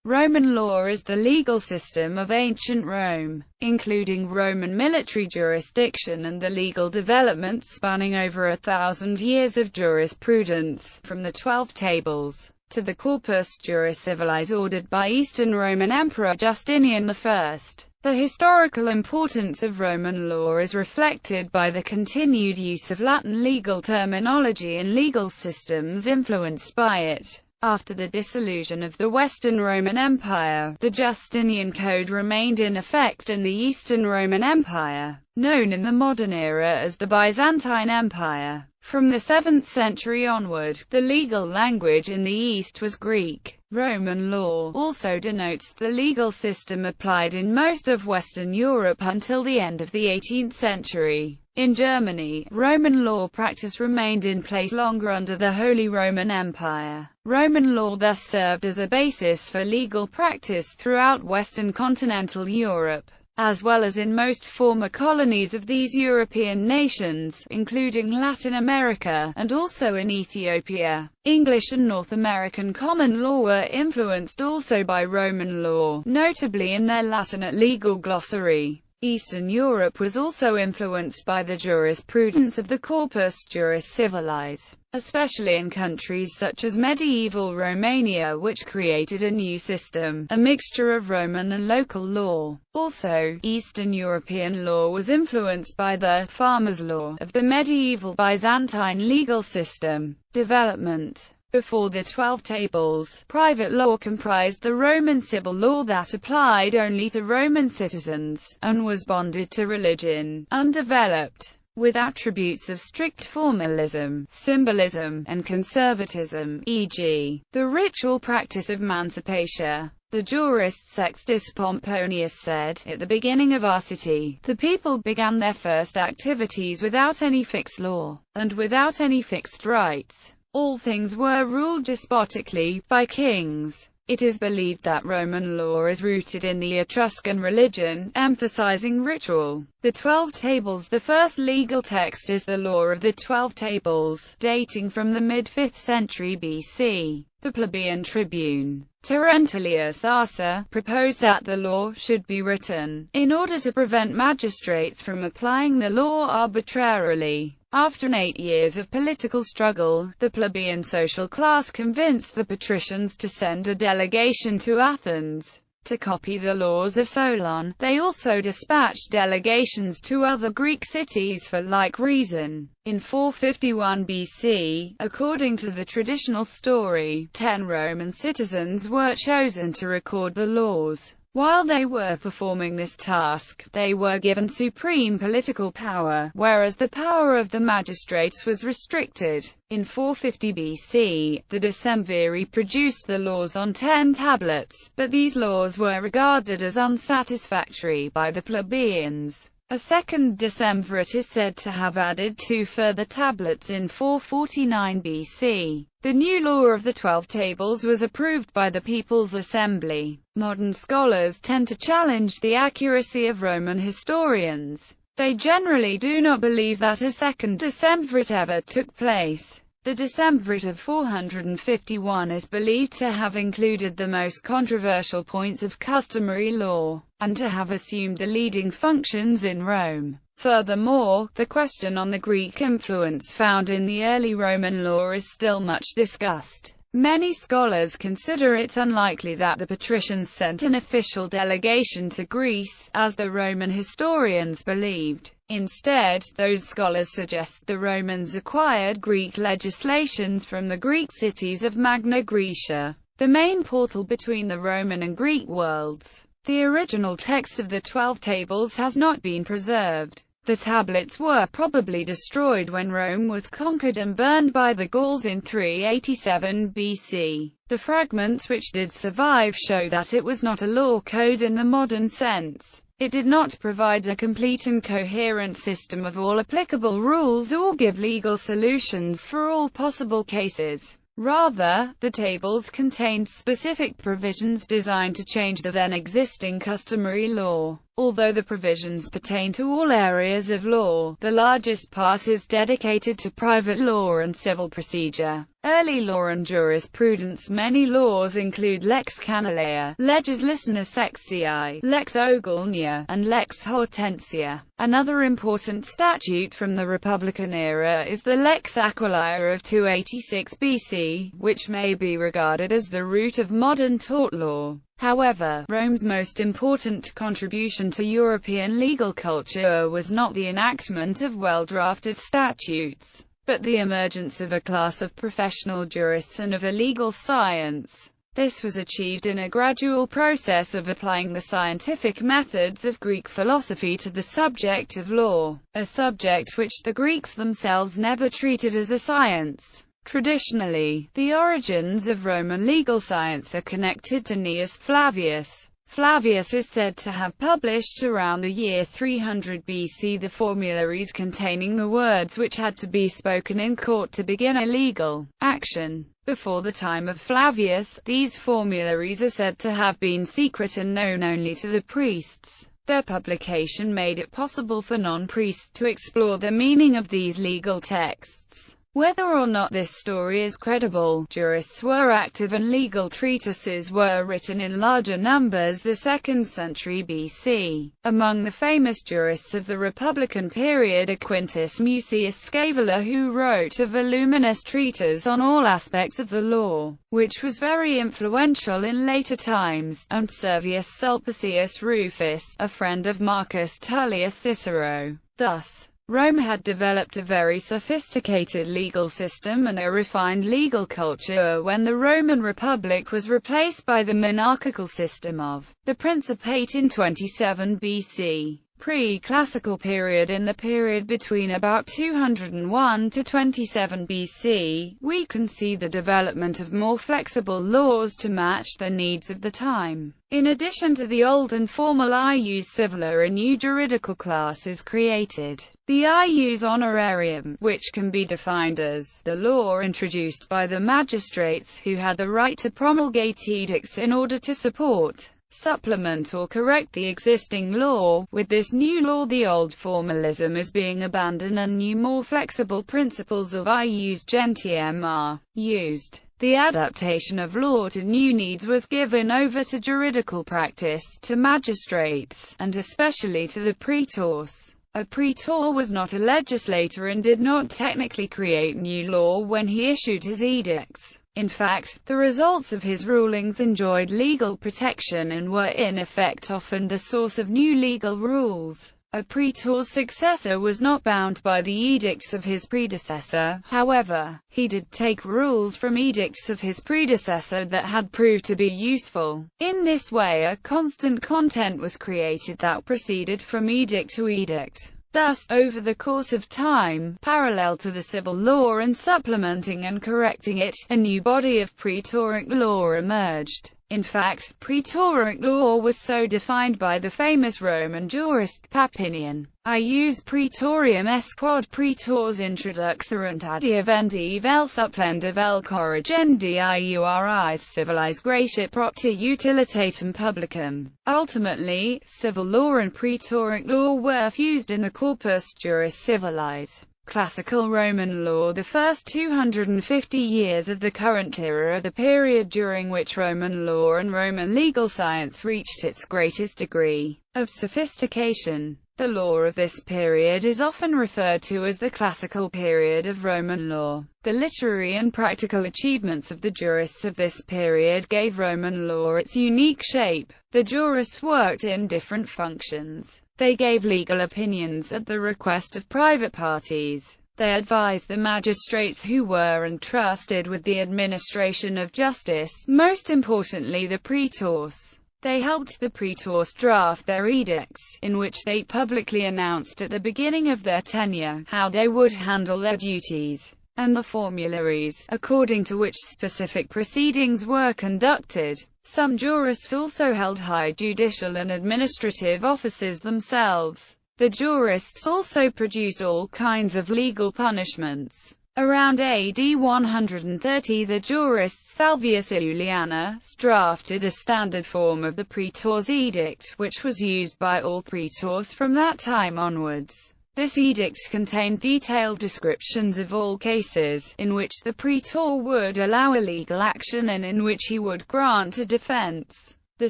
Roman law is the legal system of ancient Rome, including Roman military jurisdiction and the legal developments spanning over 1,000 years of jurisprudence, from the 12 Tables to the Corpus Juris Civilis ordered by Eastern Roman Emperor Justinian I. The historical importance of Roman law is reflected by the continued use of Latin legal terminology in legal systems influenced by it. After the dissolution of the Western Roman Empire, the Justinian Code remained in effect in the Eastern Roman Empire, known in the modern era as the Byzantine Empire. From the 7th century onward, the legal language in the East was Greek. Roman law also denotes the legal system applied in most of Western Europe until the end of the 18th century. In Germany, Roman law practice remained in place longer under the Holy Roman Empire. Roman law thus served as a basis for legal practice throughout Western continental Europe, as well as in most former colonies of these European nations, including Latin America, and also in Ethiopia. English and North American common law were influenced also by Roman law, notably in their Latinate legal glossary. Eastern Europe was also influenced by the jurisprudence of the Corpus Juris Civilis, especially in countries such as medieval Romania, which created a new system, a mixture of Roman and local law. Also, Eastern European law was influenced by the farmers' law of the medieval Byzantine legal system. Development. Before the 12 Tables, private law comprised the Roman civil law that applied only to Roman citizens, and was bonded to religion, undeveloped, with attributes of strict formalism, symbolism, and conservatism, e.g., the ritual practice of mancipatio. The jurist Sextus Pomponius said, "At the beginning of our city, the people began their first activities without any fixed law, and without any fixed rights. All things were ruled despotically, by kings." It is believed that Roman law is rooted in the Etruscan religion, emphasizing ritual. The 12 Tables. The first legal text is the Law of the 12 Tables, dating from the mid-5th century BC. The plebeian tribune, Terentilius Arsa, proposed that the law should be written, in order to prevent magistrates from applying the law arbitrarily. After 8 years of political struggle, the plebeian social class convinced the patricians to send a delegation to Athens to copy the laws of Solon. They also dispatched delegations to other Greek cities for like reason. In 451 BC, according to the traditional story, 10 Roman citizens were chosen to record the laws. While they were performing this task, they were given supreme political power, whereas the power of the magistrates was restricted. In 450 BC, the decemviri produced the laws on 10 tablets, but these laws were regarded as unsatisfactory by the plebeians. A second decemvirate is said to have added 2 further tablets in 449 BC. The new law of the 12 Tables was approved by the People's Assembly. Modern scholars tend to challenge the accuracy of Roman historians. They generally do not believe that a second decemvirate ever took place. The decemvirate of 451 is believed to have included the most controversial points of customary law, and to have assumed the leading functions in Rome. Furthermore, the question on the Greek influence found in the early Roman law is still much discussed. Many scholars consider it unlikely that the patricians sent an official delegation to Greece, as the Roman historians believed. Instead, those scholars suggest the Romans acquired Greek legislations from the Greek cities of Magna Graecia, the main portal between the Roman and Greek worlds. The original text of the 12 Tables has not been preserved. The tablets were probably destroyed when Rome was conquered and burned by the Gauls in 387 BC. The fragments which did survive show that it was not a law code in the modern sense. It did not provide a complete and coherent system of all applicable rules or give legal solutions for all possible cases. Rather, the tables contained specific provisions designed to change the then existing customary law. Although the provisions pertain to all areas of law, the largest part is dedicated to private law and civil procedure. Early law and jurisprudence. Many laws include lex Canalea, leges licina sextii, lex Ogulnia, and lex Hortensia. Another important statute from the Republican era is the lex Aquileia of 286 BC, which may be regarded as the root of modern tort law. However, Rome's most important contribution to European legal culture was not the enactment of well-drafted statutes, but the emergence of a class of professional jurists and of a legal science. This was achieved in a gradual process of applying the scientific methods of Greek philosophy to the subject of law, a subject which the Greeks themselves never treated as a science. Traditionally, the origins of Roman legal science are connected to Gnaeus Flavius. Flavius is said to have published around the year 300 BC the formularies containing the words which had to be spoken in court to begin a legal action. Before the time of Flavius, these formularies are said to have been secret and known only to the priests. Their publication made it possible for non-priests to explore the meaning of these legal texts. Whether or not this story is credible, jurists were active and legal treatises were written in larger numbers the 2nd century BC. Among the famous jurists of the Republican period are Quintus Mucius Scaevola, who wrote a voluminous treatise on all aspects of the law, which was very influential in later times, and Servius Sulpicius Rufus, a friend of Marcus Tullius Cicero. Thus, Rome had developed a very sophisticated legal system and a refined legal culture when the Roman Republic was replaced by the monarchical system of the Principate in 27 BC. Pre-classical period. In the period between about 201 to 27 BC, we can see the development of more flexible laws to match the needs of the time. In addition to the old and formal ius civila, a new juridical class is created, the ius honorarium, which can be defined as the law introduced by the magistrates who had the right to promulgate edicts in order to support, supplement or correct the existing law. With this new law, the old formalism is being abandoned and new more flexible principles of ius gentium are used. The adaptation of law to new needs was given over to juridical practice, to magistrates, and especially to the praetors. A praetor was not a legislator and did not technically create new law when he issued his edicts. In fact, the results of his rulings enjoyed legal protection and were in effect often the source of new legal rules. A praetor's successor was not bound by the edicts of his predecessor. However, he did take rules from edicts of his predecessor that had proved to be useful. In this way, a constant content was created that proceeded from edict to edict. Thus, over the course of time, parallel to the civil law and supplementing and correcting it, a new body of praetoric law emerged. In fact, praetoric law was so defined by the famous Roman jurist Papinian. Ius praetorium est quod praetors introduxerunt adievendi vel supplenda vel corrigendi iuris civilis gratia propter utilitatem publicum. Ultimately, civil law and praetoric law were fused in the corpus juris civilis. Classical Roman law. The first 250 years of the current era are the period during which Roman law and Roman legal science reached its greatest degree of sophistication. The law of this period is often referred to as the classical period of Roman law. The literary and practical achievements of the jurists of this period gave Roman law its unique shape. The jurists worked in different functions. They gave legal opinions at the request of private parties. They advised the magistrates who were entrusted with the administration of justice, most importantly the praetors. They helped the praetors draft their edicts, in which they publicly announced at the beginning of their tenure how they would handle their duties, and the formularies, according to which specific proceedings were conducted. Some jurists also held high judicial and administrative offices themselves. The jurists also produced all kinds of legal punishments. Around AD 130, the jurists Salvius Aelianus drafted a standard form of the Praetor's edict, which was used by all praetors from that time onwards. This edict contained detailed descriptions of all cases in which the praetor would allow illegal action and in which he would grant a defense. The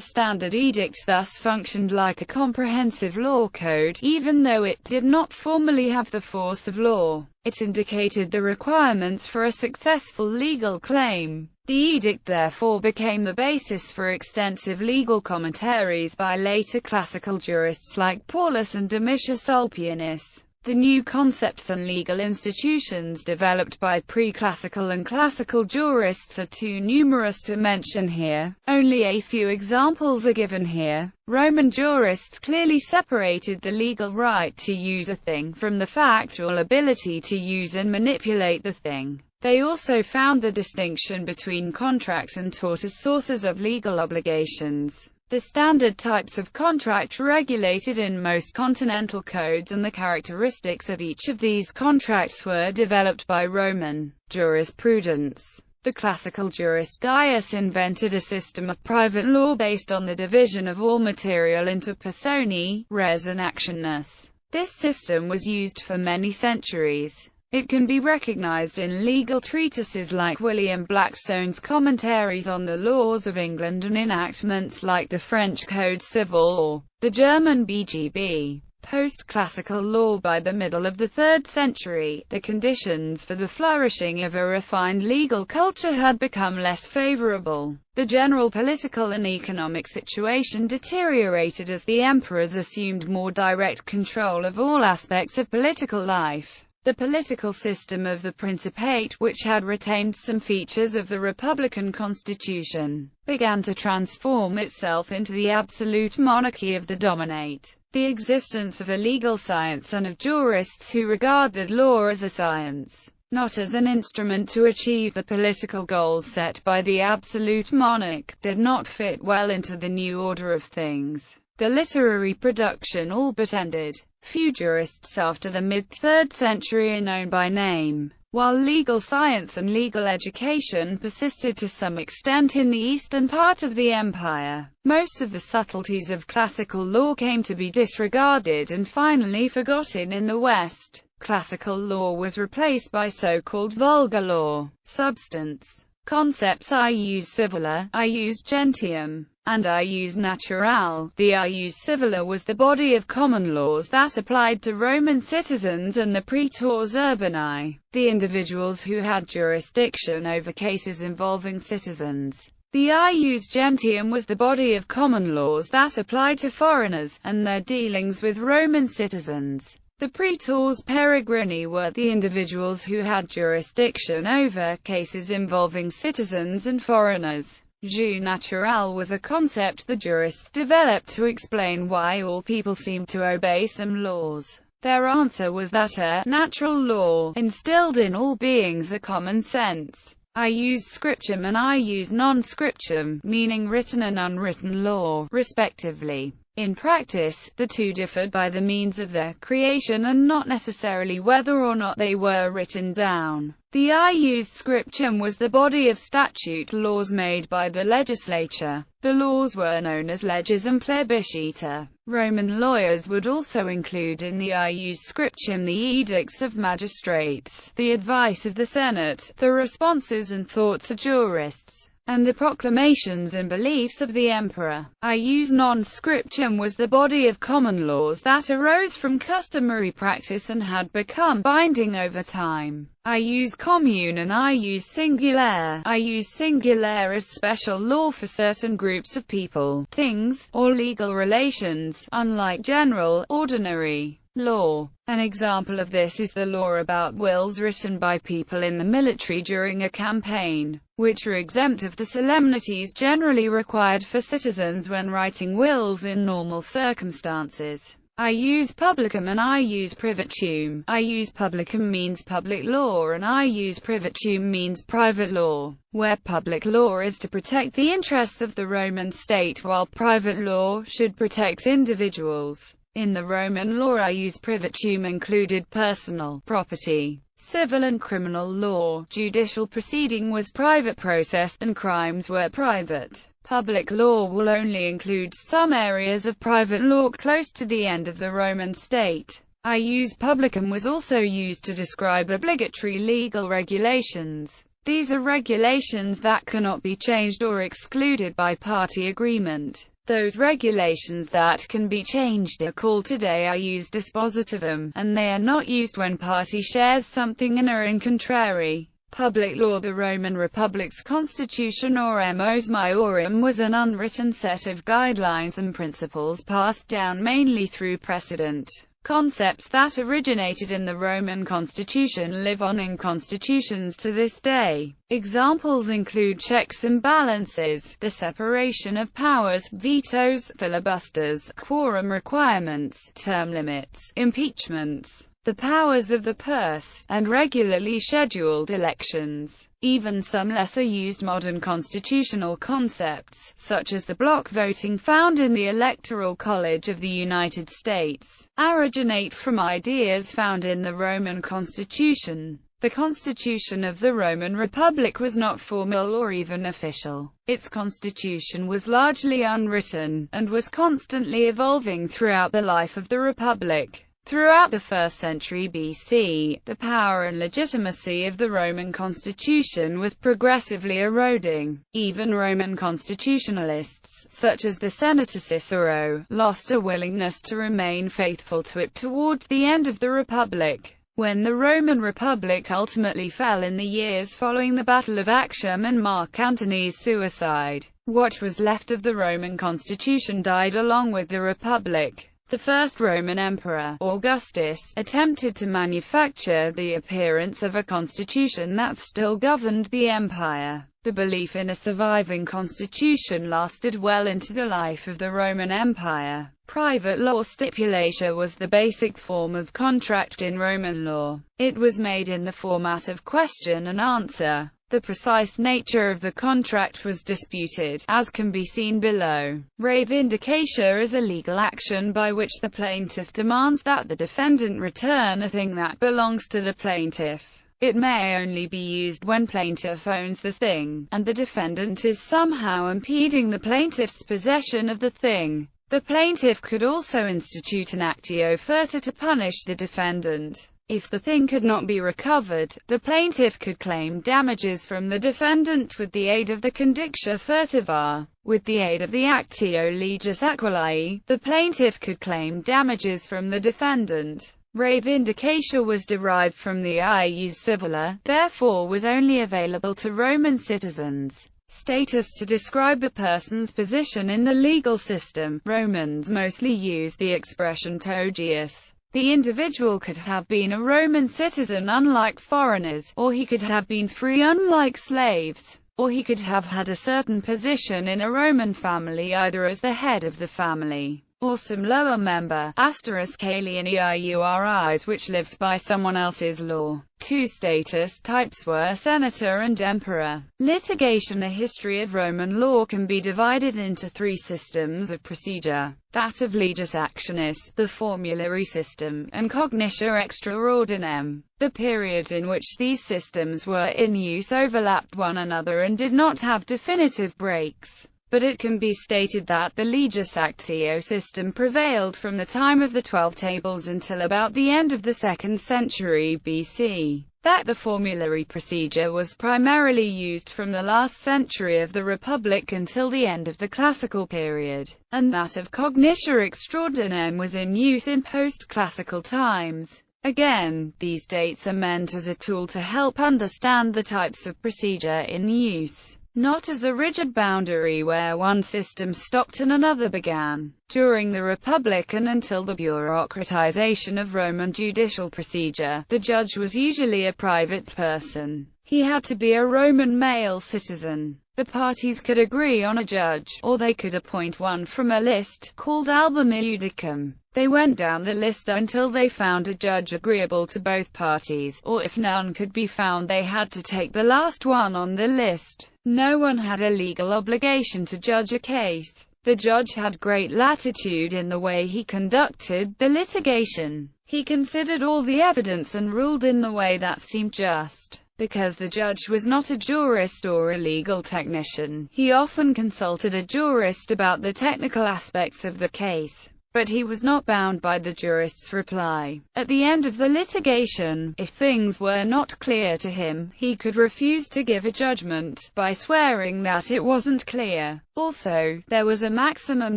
standard edict thus functioned like a comprehensive law code, even though it did not formally have the force of law. It indicated the requirements for a successful legal claim. The edict therefore became the basis for extensive legal commentaries by later classical jurists like Paulus and Domitius Ulpianus. The new concepts and legal institutions developed by pre-classical and classical jurists are too numerous to mention here. Only a few examples are given here. Roman jurists clearly separated the legal right to use a thing from the factual ability to use and manipulate the thing. They also found the distinction between contract and tort as sources of legal obligations. The standard types of contract regulated in most continental codes, and the characteristics of each of these contracts were developed by Roman jurisprudence. The classical jurist Gaius invented a system of private law based on the division of all material into personae, res and actiones. This system was used for many centuries. It can be recognized in legal treatises like William Blackstone's Commentaries on the Laws of England and enactments like the French Code Civil or the German BGB. Post-classical law. By the middle of the 3rd century, the conditions for the flourishing of a refined legal culture had become less favorable. The general political and economic situation deteriorated as the emperors assumed more direct control of all aspects of political life. The political system of the Principate, which had retained some features of the Republican constitution, began to transform itself into the absolute monarchy of the Dominate. The existence of a legal science and of jurists who regarded law as a science, not as an instrument to achieve the political goals set by the absolute monarch, did not fit well into the new order of things. The literary production all but ended. Few jurists after the mid-3rd century are known by name, while legal science and legal education persisted to some extent in the eastern part of the empire. Most of the subtleties of classical law came to be disregarded and finally forgotten in the West. Classical law was replaced by so-called vulgar law. Substance. Concepts ius civila, ius gentium, and ius naturale. The ius civila was the body of common laws that applied to Roman citizens and the praetors urbani, the individuals who had jurisdiction over cases involving citizens. The ius gentium was the body of common laws that applied to foreigners, and their dealings with Roman citizens. The praetors peregrini were the individuals who had jurisdiction over cases involving citizens and foreigners. Jus naturale was a concept the jurists developed to explain why all people seemed to obey some laws. Their answer was that a natural law instilled in all beings a common sense. Ius scriptum and ius non scriptum, meaning written and unwritten law, respectively. In practice, the two differed by the means of their creation and not necessarily whether or not they were written down. The ius scriptum was the body of statute laws made by the legislature. The laws were known as leges and plebiscita. Roman lawyers would also include in the ius scriptum the edicts of magistrates, the advice of the Senate, the responses and thoughts of jurists, and the proclamations and beliefs of the emperor. Ius non scriptum was the body of common laws that arose from customary practice and had become binding over time. Ius commune and ius singulare. Ius singulare is special law for certain groups of people, things, or legal relations, unlike general, ordinary law. An example of this is the law about wills written by people in the military during a campaign, which are exempt of the solemnities generally required for citizens when writing wills in normal circumstances. Ius publicum and ius privatum. Ius publicum means public law and ius privatum means private law, where public law is to protect the interests of the Roman state while private law should protect individuals. In the Roman law, ius privatum included personal property. Civil and criminal law, judicial proceeding was private process, and crimes were private. Public law will only include some areas of private law close to the end of the Roman state. Ius publicum was also used to describe obligatory legal regulations. These are regulations that cannot be changed or excluded by party agreement. Those regulations that can be changed are called today ius dispositivum, and they are not used when party shares something and are in contrary. Public law. The Roman Republic's constitution, or mos maiorum, was an unwritten set of guidelines and principles passed down mainly through precedent. Concepts that originated in the Roman constitution live on in constitutions to this day. Examples include checks and balances, the separation of powers, vetoes, filibusters, quorum requirements, term limits, impeachments, the powers of the purse, and regularly scheduled elections. Even some lesser-used modern constitutional concepts, such as the block voting found in the Electoral College of the United States, originate from ideas found in the Roman constitution. The constitution of the Roman Republic was not formal or even official. Its constitution was largely unwritten, and was constantly evolving throughout the life of the Republic. Throughout the 1st century BC, the power and legitimacy of the Roman constitution was progressively eroding. Even Roman constitutionalists, such as the Senator Cicero, lost a willingness to remain faithful to it towards the end of the Republic. When the Roman Republic ultimately fell in the years following the Battle of Actium and Mark Antony's suicide, what was left of the Roman constitution died along with the Republic. The first Roman emperor, Augustus, attempted to manufacture the appearance of a constitution that still governed the empire. The belief in a surviving constitution lasted well into the life of the Roman Empire. Private law stipulation was the basic form of contract in Roman law. It was made in the format of question and answer. The precise nature of the contract was disputed, as can be seen below. Reivindication is a legal action by which the plaintiff demands that the defendant return a thing that belongs to the plaintiff. It may only be used when plaintiff owns the thing, and the defendant is somehow impeding the plaintiff's possession of the thing. The plaintiff could also institute an actio furta to punish the defendant. If the thing could not be recovered, the plaintiff could claim damages from the defendant with the aid of the condictia furtiva. With the aid of the actio legis aquilae, the plaintiff could claim damages from the defendant. Reivindication was derived from the ius civila, therefore was only available to Roman citizens. Status to describe a person's position in the legal system. Romans mostly used the expression togius. The individual could have been a Roman citizen unlike foreigners, or he could have been free unlike slaves, or he could have had a certain position in a Roman family either as the head of the family, or some lower member, alieni iuris, which lives by someone else's law. Two status types were senator and emperor. Litigation. A history of Roman law can be divided into three systems of procedure: that of legis actionis, the formulary system, and cognitia extra ordinem. The periods in which these systems were in use overlapped one another and did not have definitive breaks. But it can be stated that the legis actio system prevailed from the time of the 12 Tables until about the end of the 2nd century BC. That the formulary procedure was primarily used from the last century of the Republic until the end of the Classical period, and that of cognitia extra ordinem was in use in post-classical times. Again, these dates are meant as a tool to help understand the types of procedure in use, not as a rigid boundary where one system stopped and another began. During the Republic and until the bureaucratization of Roman judicial procedure, the judge was usually a private person. He had to be a Roman male citizen. The parties could agree on a judge, or they could appoint one from a list, called album iudicum. They went down the list until they found a judge agreeable to both parties, or if none could be found they had to take the last one on the list. No one had a legal obligation to judge a case. The judge had great latitude in the way he conducted the litigation. He considered all the evidence and ruled in the way that seemed just. Because the judge was not a jurist or a legal technician, he often consulted a jurist about the technical aspects of the case, but he was not bound by the jurist's reply. At the end of the litigation, if things were not clear to him, he could refuse to give a judgment, by swearing that it wasn't clear. Also, there was a maximum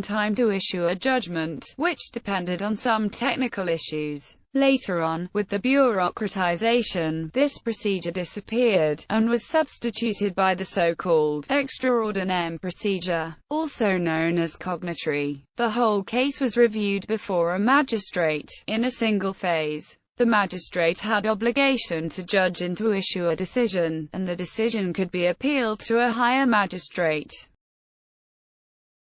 time to issue a judgment, which depended on some technical issues. Later on, with the bureaucratization, this procedure disappeared, and was substituted by the so-called extra ordinem procedure, also known as cognitory. The whole case was reviewed before a magistrate, in a single phase. The magistrate had obligation to judge and to issue a decision, and the decision could be appealed to a higher magistrate.